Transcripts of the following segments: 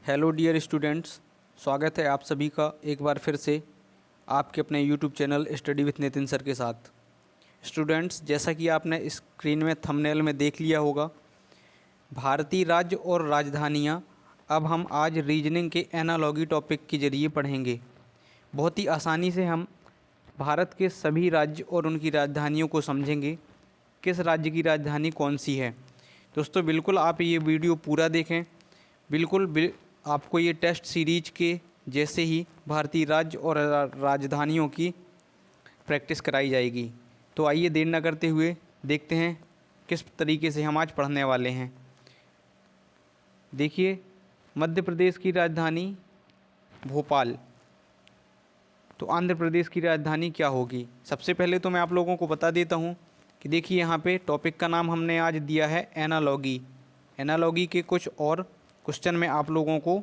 Hello dear students, स्वागत है आप सभी का एक बार फिर से आपके अपने YouTube channel study with Nitin sir के साथ। स्टूडेंट्स, जैसा कि आपने स्क्रीन में थंबनेल में देख लिया होगा, भारतीय राज्य और राजधानियाँ अब हम आज रीजनिंग के एनालॉगी टॉपिक के जरिए पढ़ेंगे। बहुत ही आसानी से हम भारत के सभी राज्य और उनकी राजधानियों को समझेंगे, किस राज्य की राजधानी कौन सी है। दोस्तों, बिल्कुल आप ये वीडियो पूरा देखें। आपको ये टेस्ट सीरीज के जैसे ही भारतीय राज्य और राजधानियों की प्रैक्टिस कराई जाएगी। तो आइए देर न करते हुए देखते हैं किस तरीके से हम आज पढ़ने वाले हैं। देखिए, मध्य प्रदेश की राजधानी भोपाल। तो आंध्र प्रदेश की राजधानी क्या होगी? सबसे पहले तो मैं आप लोगों को बता देता हूँ कि देखिए, यहाँ पे टॉपिक का नाम हमने आज दिया है एनालॉगी। एनालॉगी के कुछ और क्वेश्चन मैं आप लोगों को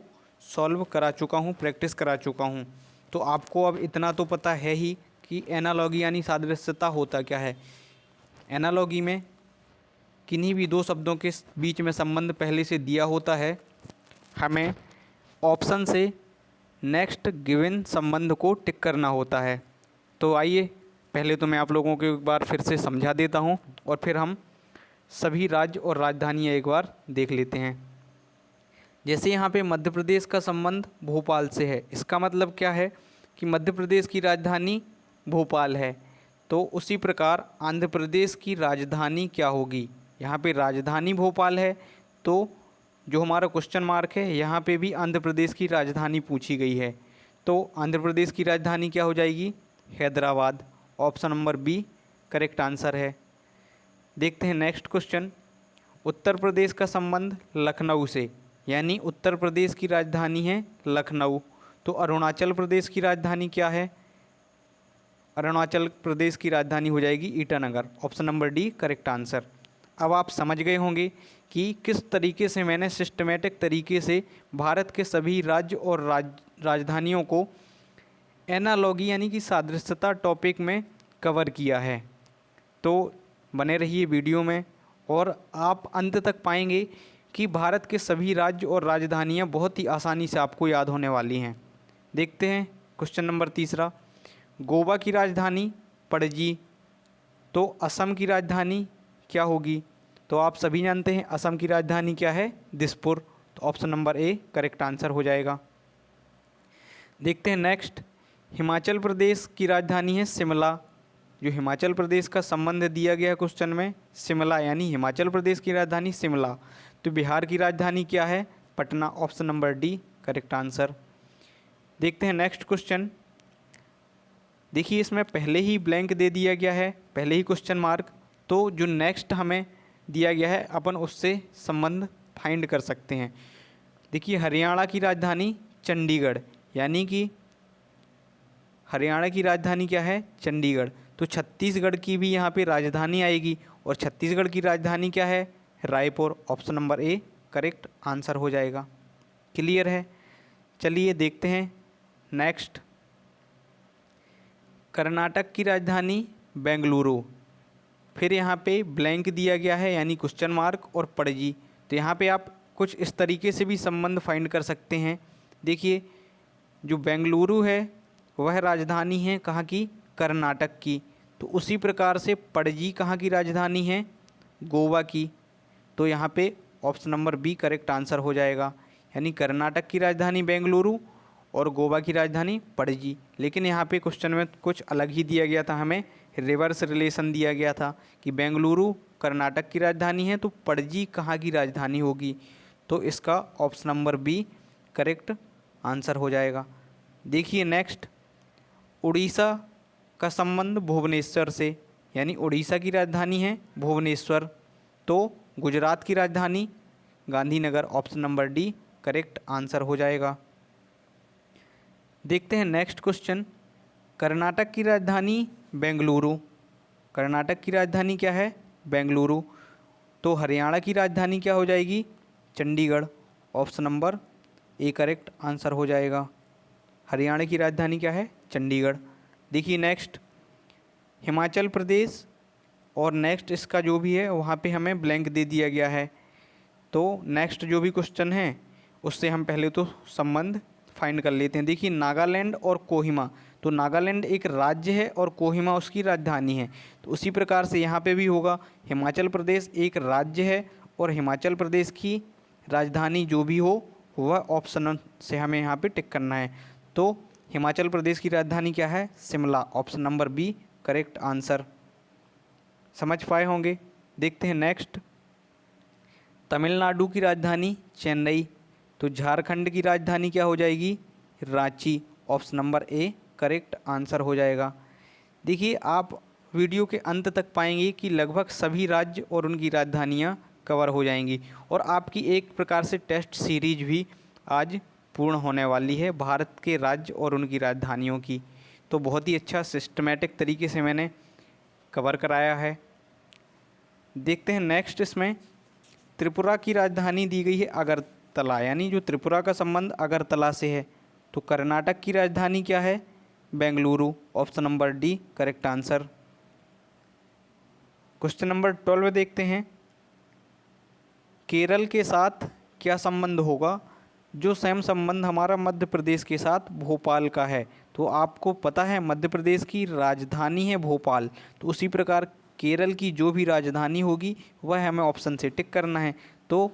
सॉल्व करा चुका हूँ, प्रैक्टिस करा चुका हूँ। तो आपको अब इतना तो पता है ही कि एनालॉगी यानी सादृश्यता होता क्या है। एनालॉगी में किन्हीं भी दो शब्दों के बीच में संबंध पहले से दिया होता है, हमें ऑप्शन से नेक्स्ट गिवन संबंध को टिक करना होता है। तो आइए पहले तो मैं आप लोगों को एक बार फिर से समझा देता हूँ और फिर हम सभी राज्य और राजधानियाँ एक बार देख लेते हैं। जैसे यहाँ पे मध्य प्रदेश का संबंध भोपाल से है, इसका मतलब क्या है कि मध्य प्रदेश की राजधानी भोपाल है। तो उसी प्रकार आंध्र प्रदेश की राजधानी क्या होगी? यहाँ पे राजधानी भोपाल है, तो जो हमारा क्वेश्चन मार्क है यहाँ पे भी आंध्र प्रदेश की राजधानी पूछी गई है। तो आंध्र प्रदेश की राजधानी क्या हो जाएगी? Hyderabad. Option number B correct answer है। देखते हैं नेक्स्ट क्वेश्चन। उत्तर प्रदेश का संबंध लखनऊ से, यानी उत्तर प्रदेश की राजधानी है लखनऊ। तो अरुणाचल प्रदेश की राजधानी क्या है? अरुणाचल प्रदेश की राजधानी हो जाएगी Itanagar. Option number D correct answer. अब आप समझ गए होंगे कि किस तरीके से मैंने सिस्टमेटिक तरीके से भारत के सभी राज्य और राजधानियों को एनालॉगी यानी कि सादृश्यता टॉपिक में कवर किया है। तो बने रहिए वीडियो में और आप अंत तक पाएंगे कि भारत के सभी राज्य और राजधानियाँ बहुत ही आसानी से आपको याद होने वाली हैं। देखते हैं क्वेश्चन नंबर तीसरा। गोवा की राजधानी पणजी। तो असम की राजधानी क्या होगी? तो आप सभी जानते हैं असम की राजधानी क्या है? दिसपुर। तो option number A correct answer हो जाएगा। देखते हैं नेक्स्ट। हिमाचल प्रदेश की राजधानी है शिमला। जो हिमाचल प्रदेश का संबंध दिया गया क्वेश्चन में शिमला, यानी हिमाचल प्रदेश की राजधानी शिमला। तो बिहार की राजधानी क्या है? Patna. Option number D correct answer. देखते हैं नेक्स्ट क्वेश्चन। देखिए, इसमें पहले ही ब्लैंक दे दिया गया है, पहले ही क्वेश्चन मार्क। तो जो नेक्स्ट हमें दिया गया है अपन उससे संबंध फाइंड कर सकते हैं। देखिए, हरियाणा की राजधानी चंडीगढ़, यानी कि हरियाणा की राजधानी क्या है? चंडीगढ़। तो छत्तीसगढ़ की भी यहाँ पे राजधानी आएगी और छत्तीसगढ़ की राजधानी क्या है? Raipur. Option number A correct answer हो जाएगा। क्लियर है? चलिए देखते हैं नेक्स्ट। कर्नाटक की राजधानी बेंगलुरु। फिर यहाँ पे ब्लैंक दिया गया है यानी क्वेश्चन मार्क और पणजी। तो यहाँ पे आप कुछ इस तरीके से भी संबंध फाइंड कर सकते हैं। देखिए, जो बेंगलुरु है वह राजधानी है कहाँ की? कर्नाटक की। तो उसी प्रकार से पणजी कहाँ की राजधानी है? गोवा की। तो यहाँ पे option number B correct answer हो जाएगा, यानी कर्नाटक की राजधानी बेंगलुरु और गोवा की राजधानी पणजी। लेकिन यहाँ पे क्वेश्चन में कुछ अलग ही दिया गया था, हमें रिवर्स रिलेशन दिया गया था कि बेंगलुरु कर्नाटक की राजधानी है तो पणजी कहाँ की राजधानी होगी। तो इसका option number B correct answer हो जाएगा। देखिए नेक्स्ट। उड़ीसा का संबंध भुवनेश्वर से, यानी उड़ीसा की राजधानी है भुवनेश्वर। तो गुजरात की राजधानी Gandhinagar. Option number D correct answer हो जाएगा। देखते हैं नेक्स्ट क्वेश्चन। कर्नाटक की राजधानी बेंगलुरु। कर्नाटक की राजधानी क्या है? बेंगलुरु। तो हरियाणा की राजधानी क्या हो जाएगी? Chandigarh. Option number A correct answer हो जाएगा। हरियाणा की राजधानी क्या है? चंडीगढ़। देखिए नेक्स्ट। हिमाचल प्रदेश और नेक्स्ट इसका जो भी है वहाँ पे हमें ब्लैंक दे दिया गया है। तो नेक्स्ट जो भी क्वेश्चन है उससे हम पहले तो संबंध फाइंड कर लेते हैं। देखिए नागालैंड और कोहिमा, तो नागालैंड एक राज्य है और कोहिमा उसकी राजधानी है। तो उसी प्रकार से यहाँ पे भी होगा, हिमाचल प्रदेश एक राज्य है और हिमाचल प्रदेश की राजधानी जो भी हो वह ऑप्शन से हमें यहाँ पे टिक करना है। तो हिमाचल प्रदेश की राजधानी क्या है? Shimla, option number B correct answer. समझ पाए होंगे। देखते हैं नेक्स्ट, तमिलनाडु की राजधानी चेन्नई, तो झारखंड की राजधानी क्या हो जाएगी? Ranchi, option number A correct answer हो जाएगा। देखिए आप वीडियो के अंत तक पाएंगे कि लगभग सभी राज्य और उनकी राजधानियाँ कवर हो जाएंगी और आपकी एक प्रकार से टेस्ट सीरीज भी आज पूर्ण होने वाली है भारत के राज्य और उनकी राजधानियों की। तो बहुत ही अच्छा सिस्टमेटिक तरीके से मैंने कवर कराया है। देखते हैं नेक्स्ट, इसमें त्रिपुरा की राजधानी दी गई है अगरतला, यानी जो त्रिपुरा का संबंध अगरतला से है। तो कर्नाटक की राजधानी क्या है? Bengaluru, option number D correct answer. Question number 12 देखते हैं, केरल के साथ क्या संबंध होगा जो सेम संबंध हमारा मध्य प्रदेश के साथ भोपाल का है? तो आपको पता है मध्य प्रदेश की राजधानी है भोपाल, तो उसी प्रकार केरल की जो भी राजधानी होगी वह हमें ऑप्शन से टिक करना है। तो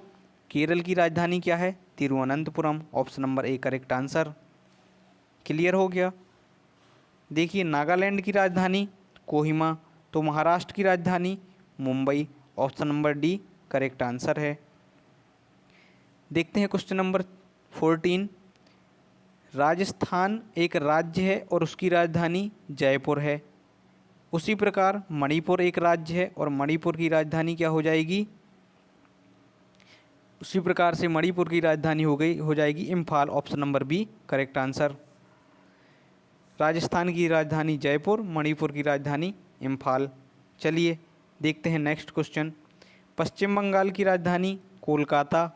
केरल की राजधानी क्या है? Thiruvananthapuram, option number A correct answer. Clear हो गया। देखिए नागालैंड की राजधानी कोहिमा, तो महाराष्ट्र की राजधानी Mumbai, option number D correct answer है। देखते हैं क्वेश्चन नंबर 14, राजस्थान एक राज्य है और उसकी राजधानी जयपुर है। उसी प्रकार मणिपुर एक राज्य है और मणिपुर की राजधानी क्या हो जाएगी? उसी प्रकार से मणिपुर की राजधानी हो जाएगी Imphal, option number B correct answer. Rajasthan की राजधानी जयपुर, मणिपुर की राजधानी इम्फाल। चलिए देखते हैं नेक्स्ट क्वेश्चन, पश्चिम बंगाल की राजधानी कोलकाता,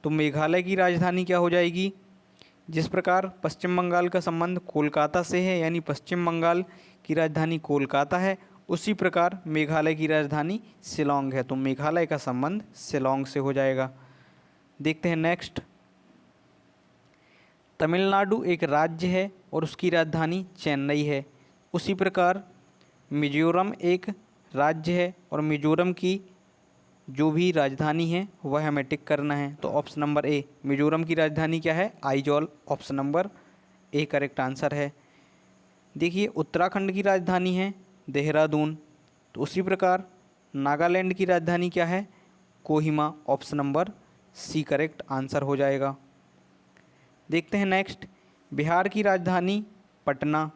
तो मेघालय की राजधानी क्या हो जाएगी? जिस प्रकार पश्चिम बंगाल का संबंध कोलकाता से है, यानी पश्चिम बंगाल की राजधानी कोलकाता है, उसी प्रकार मेघालय की राजधानी शिलोंग है, तो मेघालय का संबंध शिलोंग से हो जाएगा। देखते हैं नेक्स्ट, तमिलनाडु एक राज्य है और उसकी राजधानी चेन्नई है। उसी प्रकार मिजोरम एक राज्य है और मिजोरम की जो भी राजधानी है वह हमें टिक करना है। तो ऑप्शन नंबर ए, मिजोरम की राजधानी क्या है? Aizawl, option number A correct answer है। देखिए उत्तराखंड की राजधानी है देहरादून, तो उसी प्रकार नागालैंड की राजधानी क्या है? Kohima, option number C correct answer हो जाएगा। देखते हैं नेक्स्ट, बिहार की राजधानी पटना,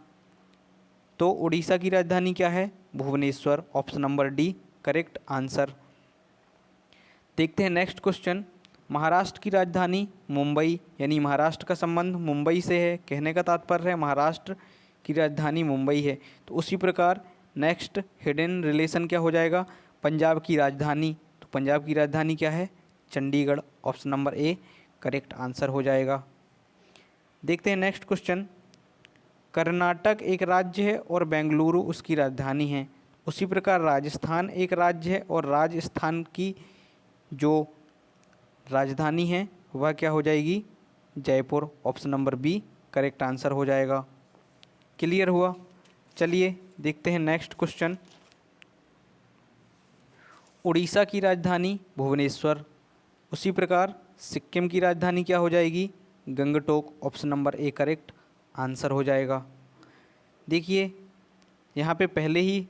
तो उड़ीसा की राजधानी क्या है? Bhubaneswar, option number D correct answer. देखते हैं नेक्स्ट क्वेश्चन, महाराष्ट्र की राजधानी मुंबई, यानी महाराष्ट्र का संबंध मुंबई से है, कहने का तात्पर्य है महाराष्ट्र की राजधानी मुंबई है। तो उसी प्रकार नेक्स्ट हिडन रिलेशन क्या हो जाएगा? पंजाब की राजधानी, तो पंजाब की राजधानी क्या है? Chandigarh, option number A correct answer हो जाएगा। देखते हैं नेक्स्ट क्वेश्चन, कर्नाटक एक राज्य है और बेंगलुरु उसकी राजधानी है। उसी प्रकार राजस्थान एक राज्य है और राजस्थान की जो राजधानी है वह क्या हो जाएगी? Jaipur, option number B correct answer हो जाएगा। क्लियर हुआ। चलिए देखते हैं नेक्स्ट क्वेश्चन, उड़ीसा की राजधानी भुवनेश्वर, उसी प्रकार सिक्किम की राजधानी क्या हो जाएगी? Gangtok, option number A correct answer हो जाएगा। देखिए यहाँ पे पहले ही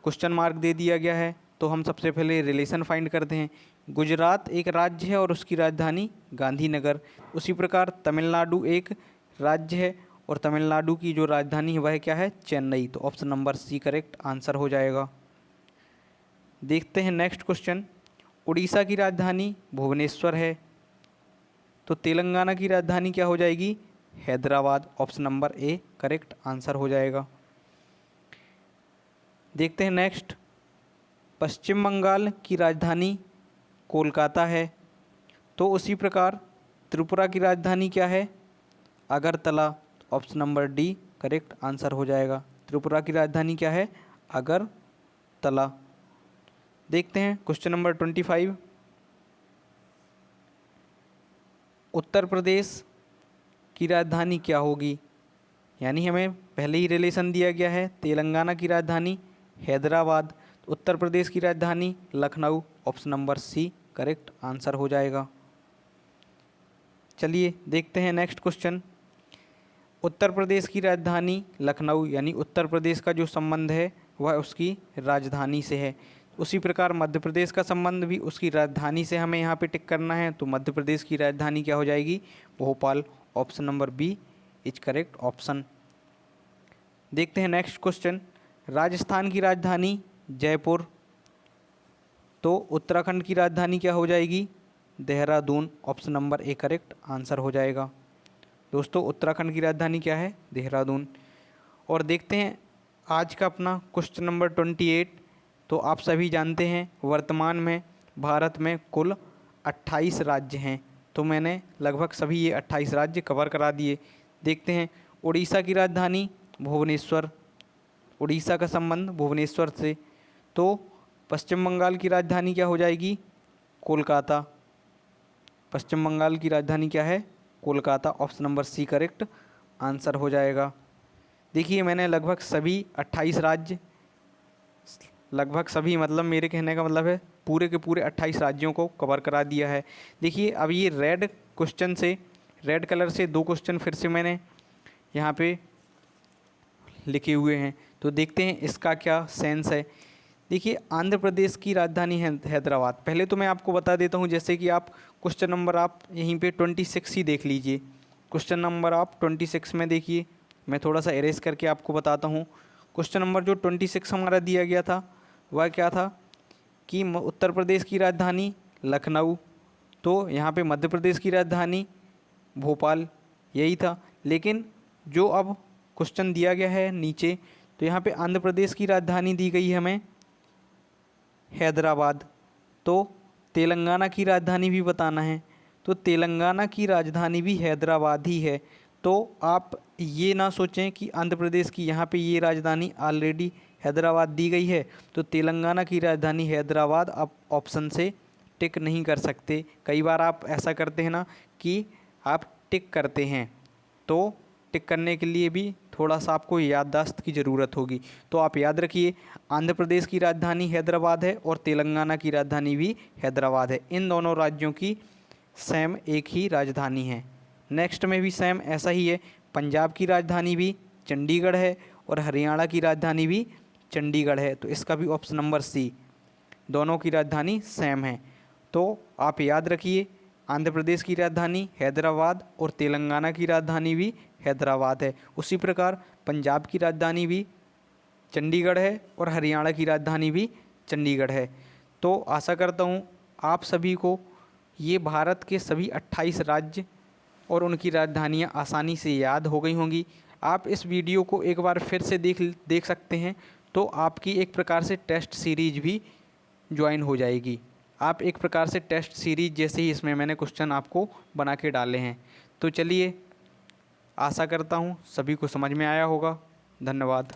क्वेश्चन मार्क दे दिया गया है, तो हम सबसे पहले रिलेशन फाइंड करते हैं। गुजरात एक राज्य है और उसकी राजधानी गांधीनगर, उसी प्रकार तमिलनाडु एक राज्य है और तमिलनाडु की जो राजधानी है वह क्या है? चेन्नई, तो option number C correct answer हो जाएगा। देखते हैं नेक्स्ट क्वेश्चन, उड़ीसा की राजधानी भुवनेश्वर है, तो तेलंगाना की राजधानी क्या हो जाएगी? Hyderabad, option number A correct answer हो जाएगा। देखते हैं नेक्स्ट, पश्चिम बंगाल की राजधानी कोलकाता है, तो उसी प्रकार त्रिपुरा की राजधानी क्या है? Agartala, option number D correct answer हो जाएगा। त्रिपुरा की राजधानी क्या है? अगरतला। देखते हैं क्वेश्चन नंबर 25, उत्तर प्रदेश की राजधानी क्या होगी? यानी हमें पहले ही रिलेशन दिया गया है, तेलंगाना की राजधानी हैदराबाद, तो उत्तर प्रदेश की राजधानी Lucknow. Option number C correct answer हो जाएगा। चलिए देखते हैं नेक्स्ट क्वेश्चन। उत्तर प्रदेश की राजधानी लखनऊ, यानी उत्तर प्रदेश का जो संबंध है वह उसकी राजधानी से है। उसी प्रकार मध्य प्रदेश का संबंध भी उसकी राजधानी से हमें यहाँ पे टिक करना है, तो मध्य प्रदेश की राजधानी क्या हो जाएगी? Bhopal. Option number B is correct option. देखते हैं नेक्स्ट क्वेश्चन। राजस्थान की राजधानी जयपुर, तो उत्तराखंड की राजधानी क्या हो जाएगी? Dehradun. Option number A correct answer हो जाएगा। दोस्तों उत्तराखंड की राजधानी क्या है? देहरादून। और देखते हैं आज का अपना क्वेश्चन नंबर 28। तो आप सभी जानते हैं वर्तमान में भारत में कुल 28 राज्य हैं, तो मैंने लगभग सभी ये 28 राज्य कवर करा दिए। देखते हैं उड़ीसा की राजधानी भुवनेश्वर, उड़ीसा का संबंध भुवनेश्वर से। तो पश्चिम बंगाल की राजधानी क्या हो जाएगी? कोलकाता। पश्चिम बंगाल की राजधानी क्या है? Kolkata. Option number C correct answer हो जाएगा। देखिए मैंने लगभग सभी 28 राज्य, लगभग सभी मतलब मेरे कहने का मतलब है पूरे के पूरे 28 राज्यों को कवर करा दिया है। देखिए अब ये रेड क्वेश्चन से, रेड कलर से 2 क्वेश्चन फिर से मैंने यहाँ पे लिखे हुए हैं, तो देखते हैं इसका क्या सेंस है। देखिए आंध्र प्रदेश की राजधानी है हैदराबाद। पहले तो मैं आपको बता देता हूँ, जैसे कि आप क्वेश्चन नंबर आप यहीं पे 26 ही देख लीजिए। क्वेश्चन नंबर आप 26 में देखिए, मैं थोड़ा सा एरेज करके आपको बताता हूँ। क्वेश्चन नंबर जो 26 हमारा दिया गया था वह क्या था कि उत्तर प्रदेश की राजधानी लखनऊ, तो यहाँ पे मध्य प्रदेश की राजधानी भोपाल, यही था। लेकिन जो अब क्वेश्चन दिया गया है नीचे, तो यहाँ पे आंध्र प्रदेश की राजधानी दी गई है हमें हैदराबाद, तो तेलंगाना की राजधानी भी बताना है, तो तेलंगाना की राजधानी भी हैदराबाद ही है। तो आप ये ना सोचें कि आंध्र प्रदेश की यहाँ पे ये राजधानी ऑलरेडी हैदराबाद दी गई है, तो तेलंगाना की राजधानी हैदराबाद आप ऑप्शन से टिक नहीं कर सकते। कई बार आप ऐसा करते हैं ना कि आप टिक करते हैं, तो टिक करने के लिए भी थोड़ा सा आपको याददाश्त की ज़रूरत होगी। तो आप याद रखिए आंध्र प्रदेश की राजधानी हैदराबाद है और तेलंगाना की राजधानी भी हैदराबाद है। इन दोनों राज्यों की सेम एक ही राजधानी है। नेक्स्ट में भी सेम ऐसा ही है। पंजाब की राजधानी भी चंडीगढ़ है और हरियाणा की राजधानी भी चंडीगढ़ है, तो इसका भी ऑप्शन नंबर सी, दोनों की राजधानी सेम है। तो आप याद रखिए आंध्र प्रदेश की राजधानी हैदराबाद और तेलंगाना की राजधानी भी हैदराबाद है। उसी प्रकार पंजाब की राजधानी भी चंडीगढ़ है और हरियाणा की राजधानी भी चंडीगढ़ है। तो आशा करता हूँ आप सभी को ये भारत के सभी 28 राज्य और उनकी राजधानियाँ आसानी से याद हो गई होंगी। आप इस वीडियो को एक बार फिर से देख सकते हैं, तो आपकी एक प्रकार से टेस्ट सीरीज भी ज्वाइन हो जाएगी। आप एक प्रकार से टेस्ट सीरीज जैसे ही इसमें मैंने क्वेश्चन आपको बना के डाले हैं। तो चलिए आशा करता हूँ सभी को समझ में आया होगा। धन्यवाद।